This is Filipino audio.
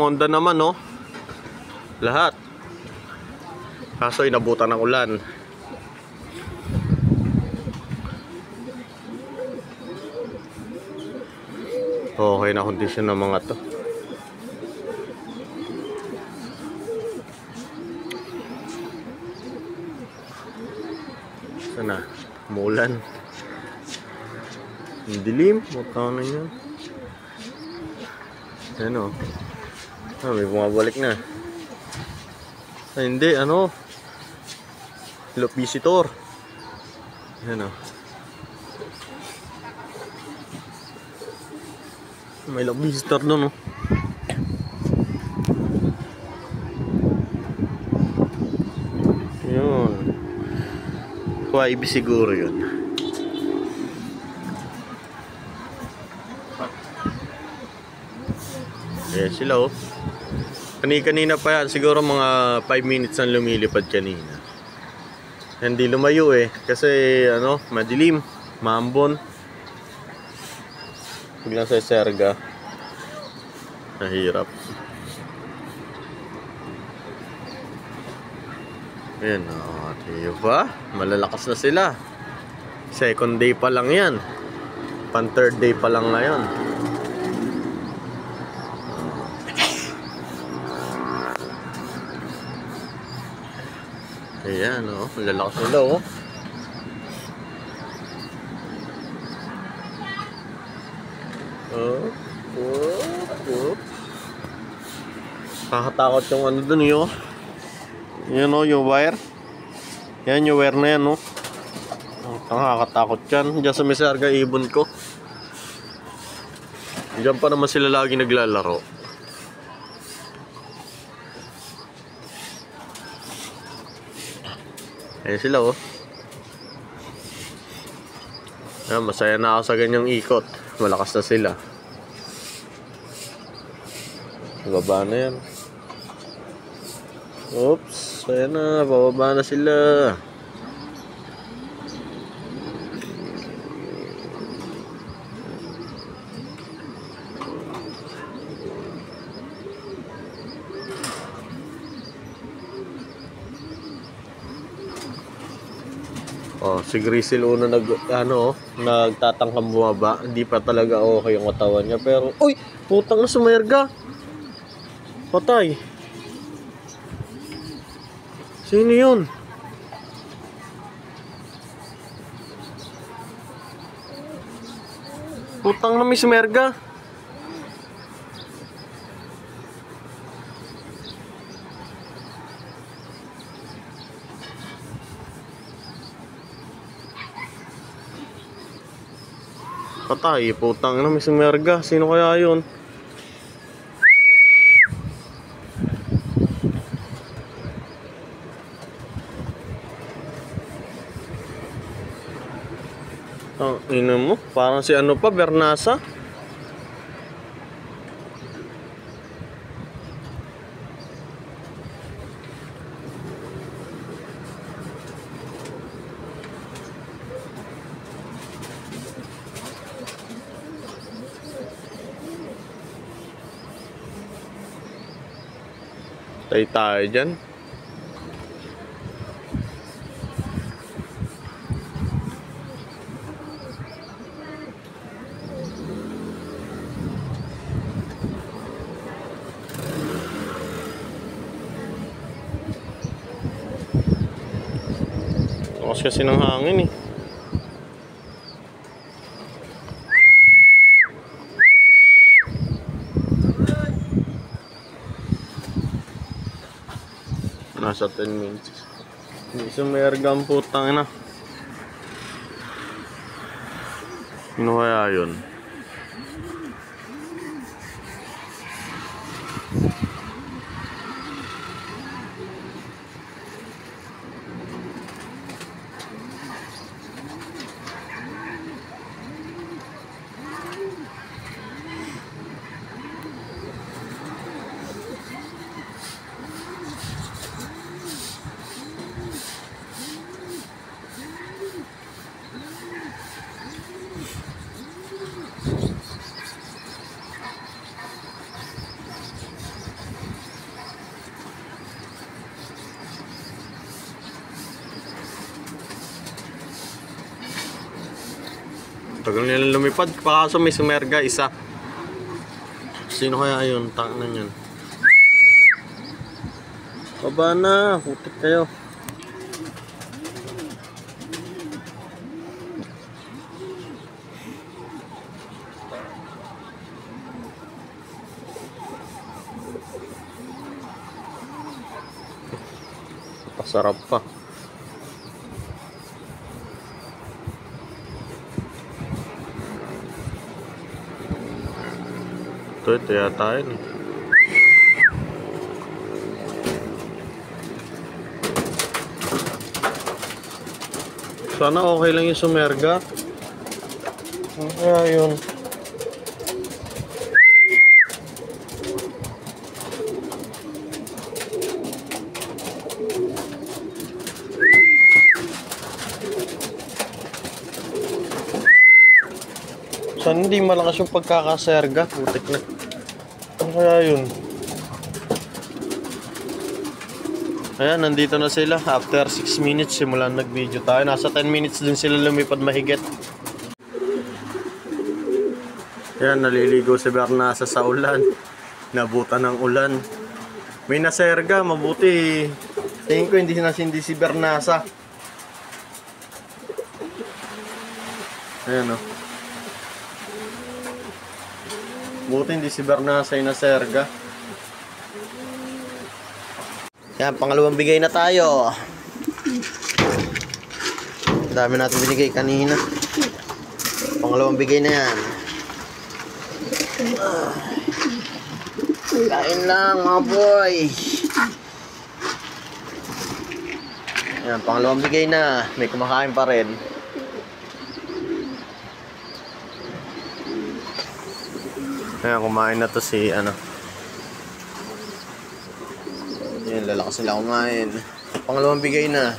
Honda naman, no? Lahat. Kaso inabutan ng ulan. Okay na kondisyon ng mga to. Sana umulan. Ang dilim. Mutaw na yun. Ano? May bumabalik na. Hindi, ano? Hello, visitor. Ano? May lock visitor doon, no? Yun. YB siguro yun. Eh, sila, oh. Kanina pa yan. Siguro mga 5 minutes ang lumilipad kanina. Hindi lumayo, eh. Kasi, ano, madilim. Maambon. Biglang sa serga. Nahirap. Ayan, oh, diba? Malalakas na sila. Second day pa lang yan. Pan third day pa lang ngayon. Ayan, oh, malalakas nila, oh. Kakatakot yung ano dun, yun. Yan, o, yung wire. Yan, yung wire na yan, o. Nakakatakot yan. Diyan sa Mesarga ibon ko. Diyan pa naman sila lagi naglalaro. Ayan sila, o. Ayan, masaya na ako sa ganyang ikot. Malakas na sila. Bababa na yan. Oops, ayan na, bababa na sila. Oh, si Grizzle una nagtatangkang bumaba. Hindi pa talaga okay yung katawan niya, pero uy, putang na sumerga. Patay. Sino yun? Putang na may sumerga. Patay, putang na may sumerga. Sino kaya yun? Ang ina mo, parang si ano pa, Bernasa. Tayo dyan. Kasi ng hangin, eh. Nasa 10 minutes. Hindi sumerga ang putang ina. Ano kaya yun? Tagal nila lumipad. Pakaso may sumerga isa. Sino kaya yun? Tangnan yan. Baba na. Putik kayo. Pasarap pa. Ito yata yun eh. Sana okay lang yung sumerga. Ano kaya yun? Sana hindi malakas yung pagkakaserga. Putik na. Ano kaya yun? Ayan, nandito na sila. After 6 minutes, simulan nag-video tayo. Nasa 10 minutes din sila lumipad mahigit. Ayan, naliligo si Bernasa sa ulan. Nabutan ng ulan. May naserga, mabuti. Tingin ko hindi nasindi si Bernasa. Ayan o. Buti hindi si Bernasa yung naserga. Yan, pangalawang bigay na tayo. Dami natin binigay kanina. Pangalawang bigay na yan. Kain lang mga boy. Yan, pangalawang bigay na. May kumakain pa rin. Ayan, kumain na to si ano. Yan, lalakas sila kumain. Pangalawang bigay na.